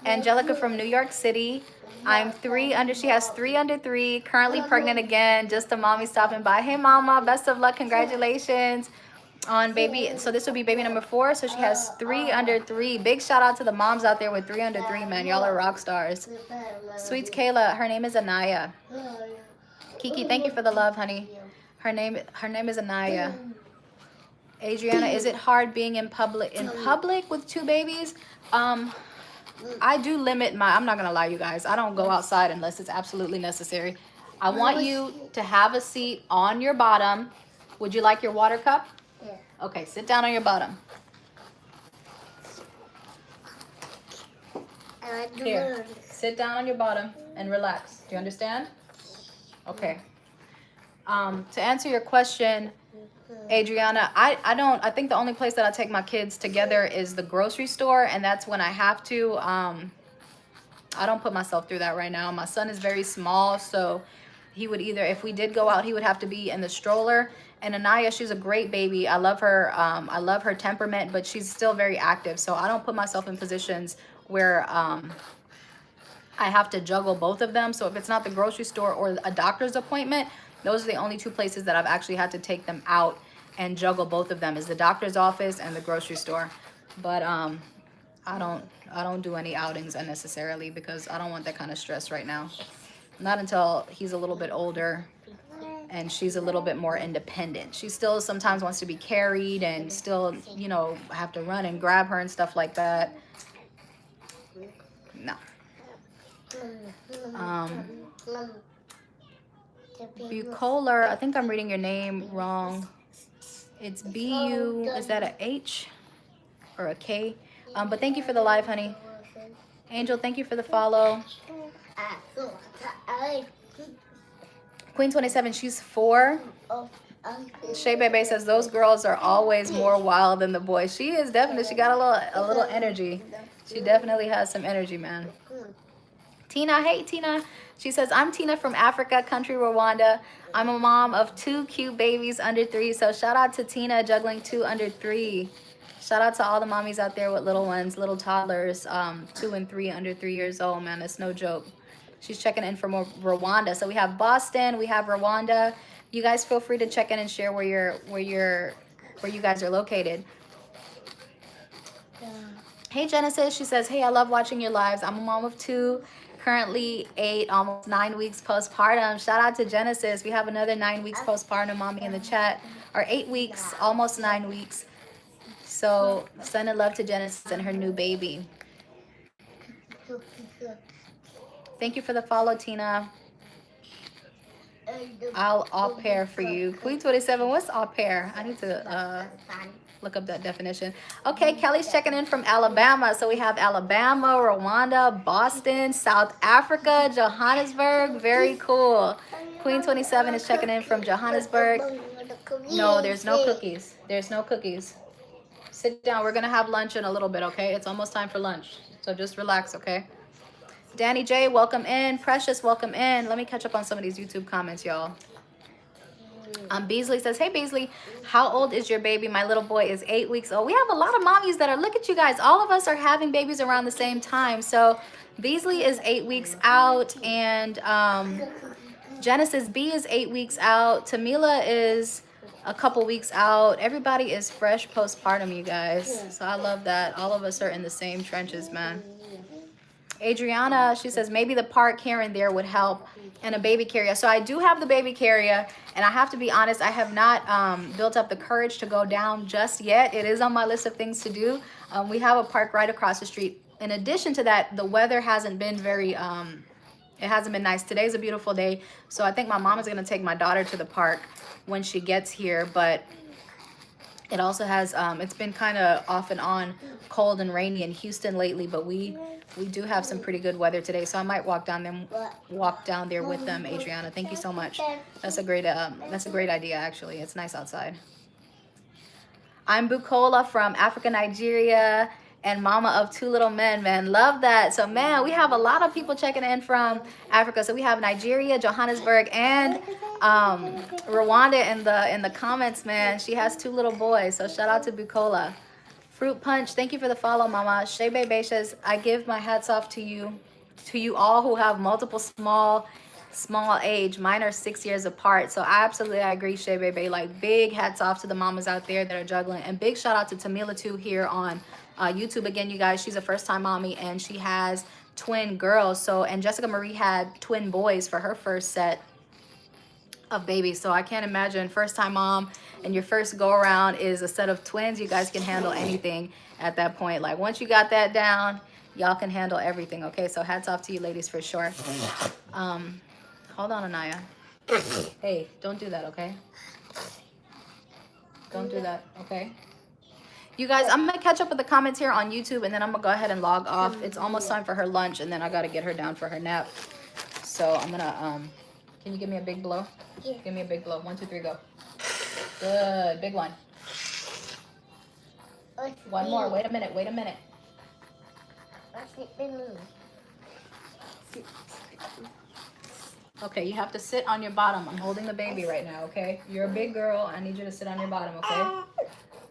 Angelica from New York City. I'm 3 under, she has 3 under 3, currently pregnant again, just a mommy stopping by. Hey mama, best of luck, congratulations on baby. So this will be baby number 4, so she has 3 under 3. Big shout out to the moms out there with 3 under 3, man. Y'all are rock stars. Sweets Kayla, her name is Anaya. Kiki, thank you for the love, honey. Her name is Anaya. Adriana, is it hard being in public with 2 babies? I do limit I'm not gonna lie, you guys. I don't go outside unless it's absolutely necessary. I want you to have a seat on your bottom. Would you like your water cup?
Yeah.
Okay, sit down on your bottom. Here, sit down on your bottom and relax. Do you understand? Okay. To answer your question, Adriana, I think the only place that I take my kids together is the grocery store, and that's when I have to. I don't put myself through that right now. My son is very small, so he would either, if we did go out, he would have to be in the stroller. And Anaya, she's a great baby. I love her. I love her temperament, but she's still very active. So I don't put myself in positions where I have to juggle both of them. So if it's not the grocery store or a doctor's appointment, those are the only 2 places that I've actually had to take them out and juggle both of them, is the doctor's office and the grocery store. But I don't do any outings unnecessarily because I don't want that kind of stress right now. Not until he's a little bit older and she's a little bit more independent. She still sometimes wants to be carried and still, you know, have to run and grab her and stuff like that. No. Bucolar, I think I'm reading your name wrong. It's B-U, is that a H or a K? But thank you for the live, honey. Angel, thank you for the follow. Queen 27, she's 4. Shay Bebe says those girls are always more wild than the boys. She is definitely, she got a little energy. She definitely has some energy, man. Tina, hey Tina. She says, I'm Tina from Africa, country Rwanda. I'm a mom of 2 cute babies under 3. So shout out to Tina juggling 2 under 3. Shout out to all the mommies out there with little ones, little toddlers, 2 and 3 under 3 years old, man. That's no joke. She's checking in from Rwanda. So we have Boston, we have Rwanda. You guys feel free to check in and share where you guys are located. Hey Genesis, she says, hey, I love watching your lives. I'm a mom of 2, currently 8, almost 9 weeks postpartum. Shout out to Genesis. We have another 9 weeks postpartum mommy in the chat, or 8 weeks, almost 9 weeks. So send a love to Genesis and her new baby. Thank you for the follow, Tina. I'll au pair for you. Queen 27, what's au pair? I need to look up that definition. Okay, Kelly's checking in from Alabama. So we have Alabama, Rwanda, Boston, South Africa, Johannesburg. Very cool. Queen 27 is checking in from Johannesburg. No, there's no cookies. There's no cookies. Sit down. We're going to have lunch in a little bit, okay? It's almost time for lunch. So just relax, okay? Danny J, welcome in. Precious, welcome in. Let me catch up on some of these YouTube comments, y'all. Beasley says, hey Beasley, how old is your baby? My little boy is 8 weeks old. We have a lot of mommies that are, look at you guys, all of us are having babies around the same time. So Beasley is 8 weeks out, and Genesis B is 8 weeks out. Tamila is a couple weeks out. Everybody is fresh postpartum, you guys. So I love that. All of us are in the same trenches, man. Adriana, she says maybe the park here and there would help, and a baby carrier. So I do have the baby carrier, and I have to be honest, I have not built up the courage to go down just yet. It is on my list of things to do. We have a park right across the street. In addition to that, the weather hasn't been very it hasn't been nice. Today's a beautiful day, so I think my mom is going to take my daughter to the park when she gets here. But it also has it's been kind of off and on cold and rainy in Houston lately, but we do have some pretty good weather today, so I might walk down there with them. Adriana, thank you so much. That's a great idea, actually. It's nice outside. I'm Bukola from Africa, Nigeria, and mama of 2 little men, man. Love that. So man, we have a lot of people checking in from Africa. So we have Nigeria, Johannesburg, and Rwanda in the comments, man. She has 2 little boys, so shout out to Bukola. Fruit Punch, thank you for the follow, mama. Shea Bebe says, I give my hats off to you all who have multiple small age. Mine are 6 years apart. So I absolutely agree, Shea Bebe. Like, big hats off to the mamas out there that are juggling. And big shout out to Tamila too here on YouTube again, you guys. She's a first-time mommy, and she has twin girls. So, and Jessica Marie had twin boys for her first set of babies. So I can't imagine first-time mom and your first go around is a set of twins. You guys can handle anything at that point. Like, once you got that down, y'all can handle everything. Okay, so hats off to you ladies for sure. Hold on, Anaya. Hey, don't do that, okay? Don't do that, okay? You guys, I'm gonna catch up with the comments here on YouTube, and then I'm gonna go ahead and log off. It's almost time for her lunch, and then I gotta get her down for her nap. So I'm gonna can you give me a big blow? Yeah. Give me a big blow. 1, 2, 3, go. Good, big one. One more. Wait a minute. Okay, you have to sit on your bottom. I'm holding the baby right now, okay? You're a big girl. I need you to sit on your bottom, okay?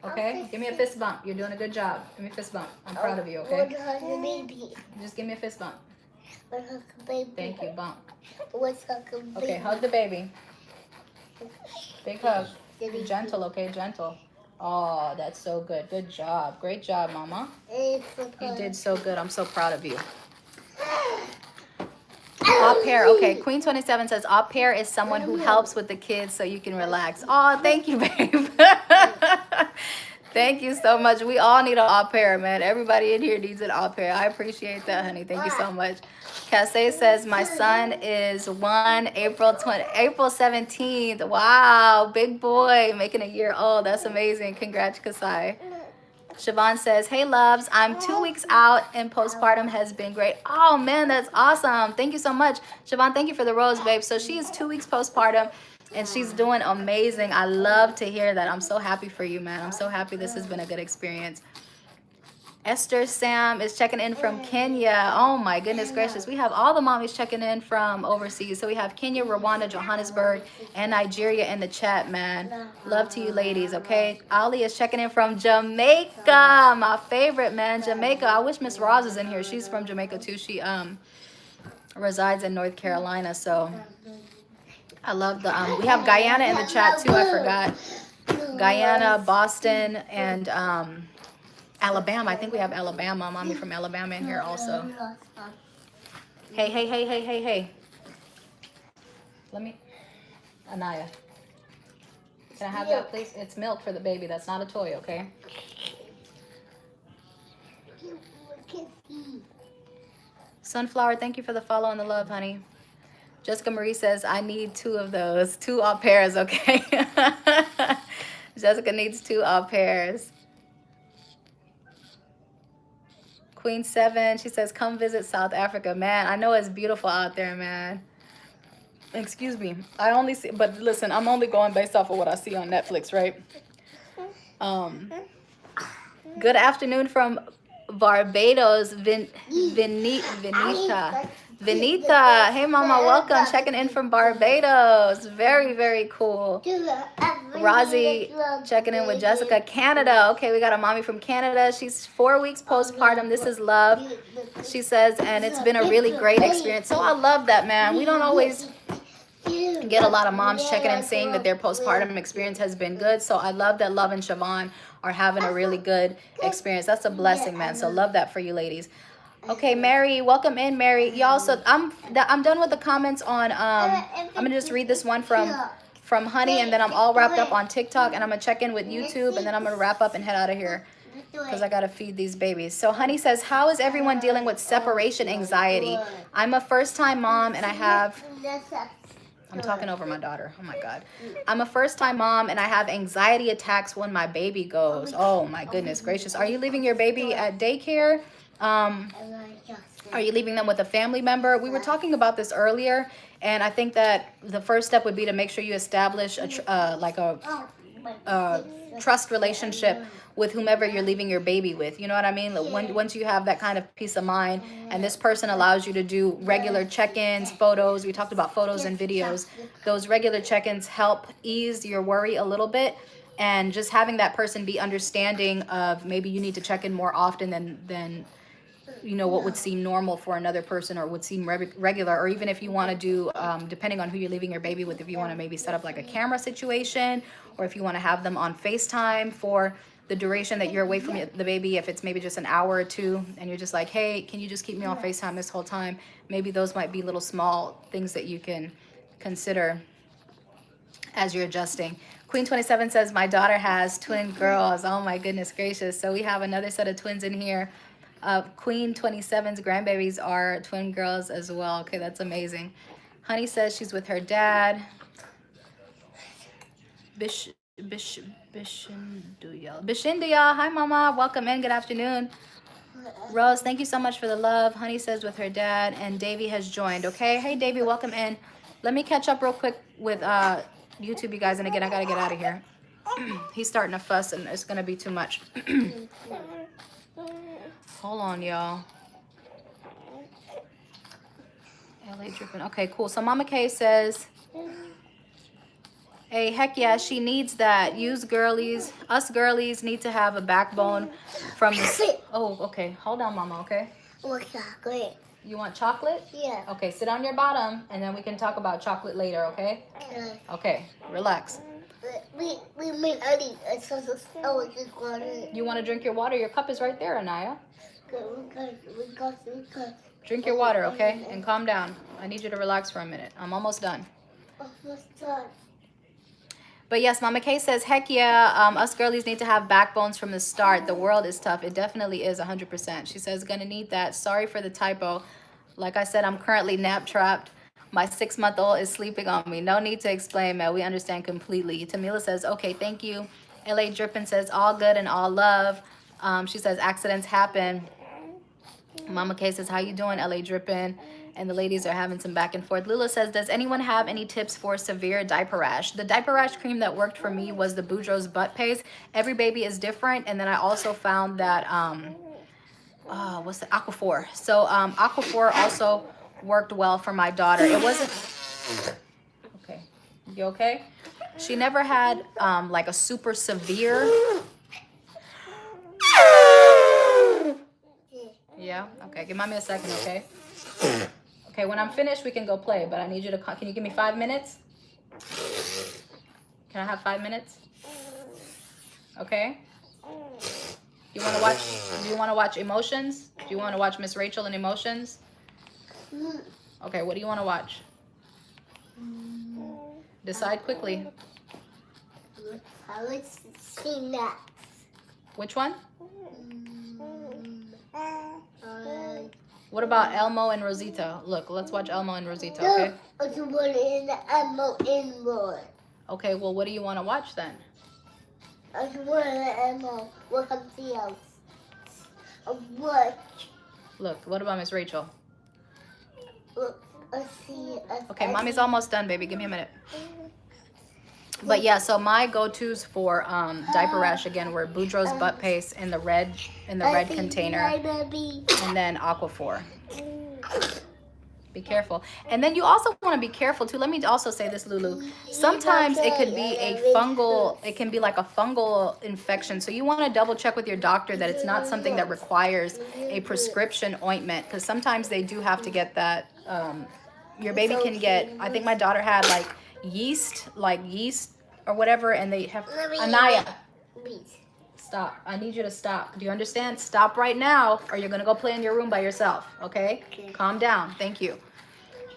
Okay? Give me a fist bump. You're doing a good job. Give me a fist bump. I'm proud of you, okay? Just give me a fist bump. Thank you, bump. Okay, hug the baby. Big hug. Gentle, okay? Gentle. Oh, that's so good. Good job. Great job, mama. You did so good. I'm so proud of you. Au pair. Okay, Queen 27 says au pair is someone who helps with the kids so you can relax. Oh, thank you, babe. Thank you so much. We all need an au pair, man. Everybody in here needs an au pair. I appreciate that, honey. Thank you so much. Cassie says my son is 1 April 17th. Wow, big boy, making a year old. That's amazing. Congrats, Kasai. Siobhan says, hey loves, I'm 2 weeks out and postpartum has been great. Oh man, that's awesome. Thank you so much. Siobhan, thank you for the rose, babe. So she is 2 weeks postpartum and she's doing amazing. I love to hear that. I'm so happy for you, man. I'm so happy this has been a good experience. Esther Sam is checking in from Kenya. Oh my goodness gracious. We have all the mommies checking in from overseas. So we have Kenya, Rwanda, Johannesburg, and Nigeria in the chat, man. Love to you ladies, okay? Ali is checking in from Jamaica. My favorite, man. Jamaica. I wish Miss Roz is in here. She's from Jamaica too. She resides in North Carolina. So I love the we have Guyana in the chat too. I forgot. Guyana, Boston, and Alabama. I think we have Alabama. Mommy from Alabama in here also. Hey. Let me, Anaya. Can I have that, please? It's milk for the baby. That's not a toy, okay? Sunflower, thank you for the follow and the love, honey. Jessica Marie says, I need 2 of those. 2 au pairs, okay? Jessica needs 2 au pairs. Queen 7, she says, come visit South Africa. Man, I know it's beautiful out there, man. Excuse me. I only see, but listen, I'm only going based off of what I see on Netflix, right? Good afternoon from Barbados, Vinita. Vinita, hey mama, welcome. Checking in from Barbados. Very, very cool. Rozzy checking in with Jessica, Canada. Okay, we got a mommy from Canada. She's 4 weeks postpartum. This is love. She says, and it's been a really great experience. So I love that, man. We don't always get a lot of moms checking in saying that their postpartum experience has been good. So I love that Love and Siobhan are having a really good experience. That's a blessing, man. So love that for you ladies. Okay, Mary, welcome in, Mary. Y'all, so I'm done with the comments on I'm gonna just read this one from Honey, and then I'm all wrapped up on TikTok, and I'm gonna check in with YouTube, and then I'm gonna wrap up and head out of here because I gotta feed these babies. So Honey says, how is everyone dealing with separation anxiety? I'm a first-time mom, and I'm talking over my daughter. Oh my God. I'm a first-time mom, and I have anxiety attacks when my baby goes. Oh my goodness gracious. Are you leaving your baby at daycare? Are you leaving them with a family member? We were talking about this earlier, and I think that the first step would be to make sure you establish a trust relationship with whomever you're leaving your baby with. You know what I mean? Once you have that kind of peace of mind, and this person allows you to do regular check-ins, photos. We talked about photos and videos. Those regular check-ins help ease your worry a little bit. And just having that person be understanding of maybe you need to check in more often than you know what would seem normal for another person or would seem regular, or even if you want to do depending on who you're leaving your baby with, if you want to maybe set up like a camera situation, or if you want to have them on FaceTime for the duration that you're away from the baby, if it's maybe just an hour or 2 and you're just like, hey, can you just keep me on FaceTime this whole time? Maybe those might be little small things that you can consider as you're adjusting. Queen 27 says, my daughter has twin girls. Oh my goodness gracious. So we have another set of twins in here. Queen 27's grandbabies are twin girls as well. Okay, that's amazing. Honey says she's with her dad. Bishinduya. Hi, mama. Welcome in. Good afternoon. Rose, thank you so much for the love. Honey says with her dad, and Davy has joined. Okay, hey, Davy, welcome in. Let me catch up real quick with YouTube, you guys. And again, I got to get out of here. He's starting to fuss, and it's going to be too much. Hold on, y'all. LA dripping. Okay, cool. So Mama K says, hey, heck yeah, she needs that. Us girlies need to have a backbone from the... Oh, okay. Hold on, Mama, okay?
What chocolate?
You want chocolate?
Yeah.
Okay, sit on your bottom, and then we can talk about chocolate later, okay? Okay, relax.
We made early. You
want to drink your water? Your cup is right there, Anaya.
We got.
Drink your water, okay? And calm down. I need you to relax for a minute. I'm almost done.
Almost done.
But yes, Mama K says, heck yeah, us girlies need to have backbones from the start. The world is tough. It definitely is 100%. She says, gonna need that. Sorry for the typo. Like I said, I'm currently nap trapped. My 6-month-old is sleeping on me. No need to explain, Mel. We understand completely. Tamila says, okay, thank you. LA Drippin says, all good and all love. She says, accidents happen. Mama K says, how you doing, LA Drippin? And the ladies are having some back and forth. Lila says, does anyone have any tips for severe diaper rash? The diaper rash cream that worked for me was the Boudreaux's butt paste. Every baby is different. And then I also found that, what's the Aquaphor? So Aquaphor also worked well for my daughter. It wasn't, okay, you okay? She never had like a super severe. Yeah, okay, give mommy a second, okay? Okay, when I'm finished, we can go play, but I need you to, can you give me 5 minutes? Can I have 5 minutes? Okay. Do you want to watch Emotions? Do you want to watch Miss Rachel and Emotions? Okay, what do you want to watch? Decide quickly.
I would see that.
Which one? What about Elmo and Rosita? Look, let's watch Elmo and Rosita, okay?
I just want to in the ammo in more.
Okay, well, what do you want to watch then?
I just want the ammo. What something else? What?
Look, what about Miss Rachel?
Look, I see.
Okay, mommy's almost done, baby. Give me a minute. But yeah, so my go-tos for diaper rash again were Boudreaux's butt paste in the red container, and then Aquaphor. Be careful. And then you also want to be careful too. Let me also say this, Lulu. Sometimes it could be a fungal, it can be like a fungal infection. So you want to double check with your doctor that it's not something that requires a prescription ointment, because sometimes they do have to get that. Your baby can get, I think my daughter had like yeast or whatever, and they have, Anaya, stop. I need you to stop. Do you understand? Stop right now, or you're going to go play in your room by yourself, okay? Calm down. Thank you.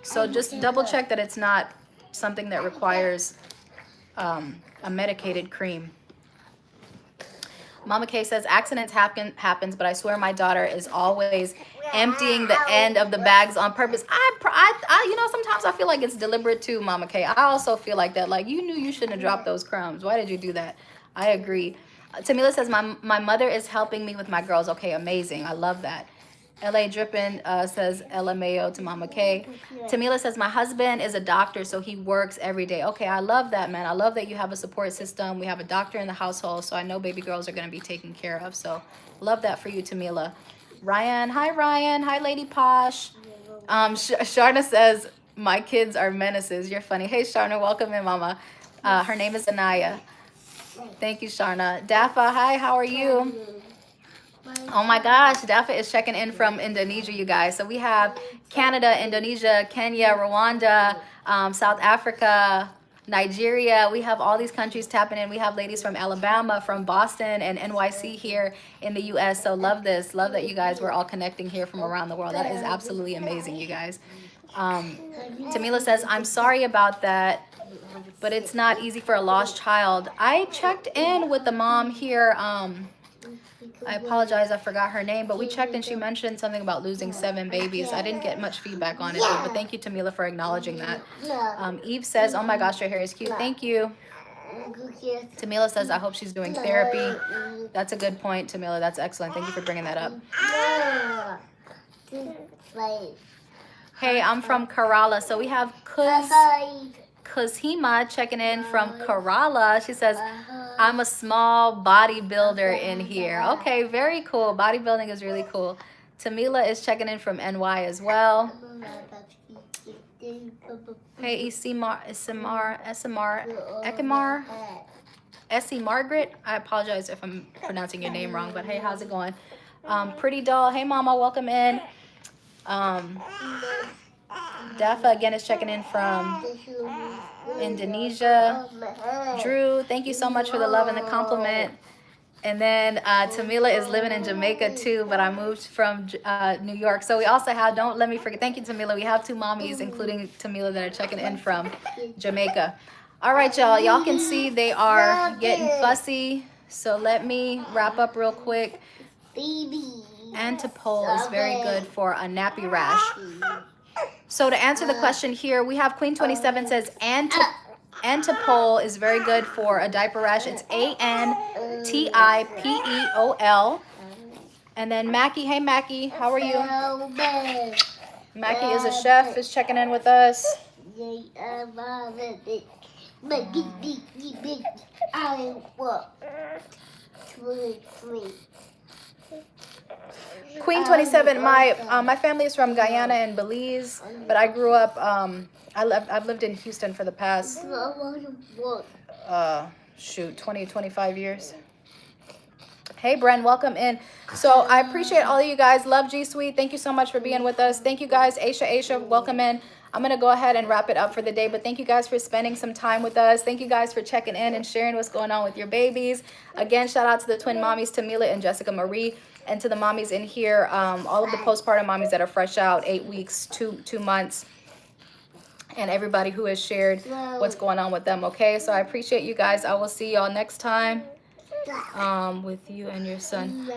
So just double check that it's not something that requires a medicated cream. Mama K says, accidents happens, but I swear my daughter is always emptying the end of the bags on purpose. I you know, sometimes I feel like it's deliberate too, Mama K. I also feel like that. Like, you knew you shouldn't have dropped those crumbs. Why did you do that? I agree. Tamila says, my mother is helping me with my girls. Okay, amazing. I love that. LA Drippin says LMAO to Mama K. Tamila says, my husband is a doctor, so he works every day. Okay, I love that, man. I love that you have a support system. We have a doctor in the household, so I know baby girls are going to be taken care of. So love that for you, Tamila. Ryan. Hi, Ryan. Hi, Lady Posh. Sharna says, my kids are menaces. You're funny. Hey, Sharna, welcome in, Mama. Her name is Anaya. Thank you, Sharna. Dafa, hi, how are you? Oh my gosh, Dafa is checking in from Indonesia, you guys. So we have Canada, Indonesia, Kenya, Rwanda, South Africa, Nigeria. We have all these countries tapping in. We have ladies from Alabama, from Boston, and NYC here in the US. So love this. Love that you guys were all connecting here from around the world. That is absolutely amazing, you guys. Tamila says, I'm sorry about that, but it's not easy for a lost child. I checked in with the mom here. I apologize, I forgot her name, but we checked and she mentioned something about losing 7 babies. I didn't get much feedback on it, but thank you, Tamila, for acknowledging that. Eve says, oh my gosh, your hair is cute. Thank you. Tamila says, I hope she's doing therapy. That's a good point, Tamila. That's excellent. Thank you for bringing that up. Hey, I'm from Kerala. So we have Kuzhima checking in from Kerala. She says, I'm a small bodybuilder in here. Okay, very cool. Bodybuilding is really cool. Tamila is checking in from NY as well. Hey, Essie Margaret. I apologize if I'm pronouncing your name wrong, but hey, how's it going? Pretty doll. Hey, Mama, welcome in. Dafa again is checking in from Indonesia. Drew, thank you so much for the love and the compliment. And then Tamila is living in Jamaica too, but I moved from New York. So we also have, don't let me forget, thank you, Tamila. We have 2 mommies, including Tamila, that are checking in from Jamaica. All right, y'all. Y'all can see they are getting fussy. So let me wrap up real quick. Antipole is very good for a nappy rash. So to answer the question here, we have Queen 27 says Antipole is very good for a diaper rash. It's Antipole. And then Mackie, hey Mackie, how are you? Mackie is a chef, is checking in with us. Queen 27, my family is from Guyana and Belize, but I grew up, I've lived in Houston for the past, 25 years. Hey, Bren, welcome in. So I appreciate all of you guys. Love G Sweet. Thank you so much for being with us. Thank you guys. Aisha, welcome in. I'm going to go ahead and wrap it up for the day, but thank you guys for spending some time with us. Thank you guys for checking in and sharing what's going on with your babies. Again, shout out to the twin mommies, Tamila and Jessica Marie, and to the mommies in here, all of the postpartum mommies that are fresh out, 8 weeks, 2 months, and everybody who has shared what's going on with them, okay? So I appreciate you guys. I will see y'all next time. with you and your son.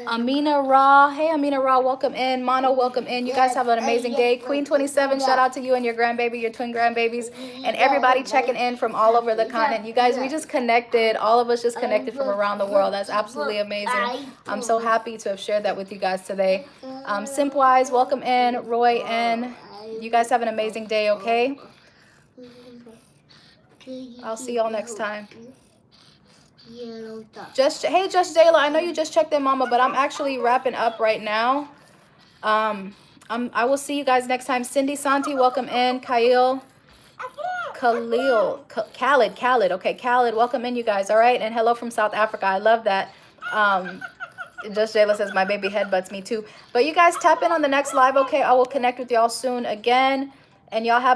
Amina Ra. Hey, Amina Ra, welcome in. Mono, welcome in. You guys have an amazing day. Queen 27, shout out to you and your grandbaby, your twin grandbabies, and everybody checking in from all over the continent. You guys, we just connected. All of us just connected from around the world. That's absolutely amazing. I'm so happy to have shared that with you guys today. Simpwise, welcome in. Roy N. You guys have an amazing day, okay? I'll see y'all next time. Hey, Just Jayla, I know you just checked in, Mama, but I'm actually wrapping up right now. I will see you guys next time. Cindy Santi, welcome in. Khalid. Okay, Khalid, welcome in, you guys. All right, and hello from South Africa. I love that. Just Jayla says my baby headbutts me too. But you guys tap in on the next live, okay? I will connect with y'all soon again, and y'all have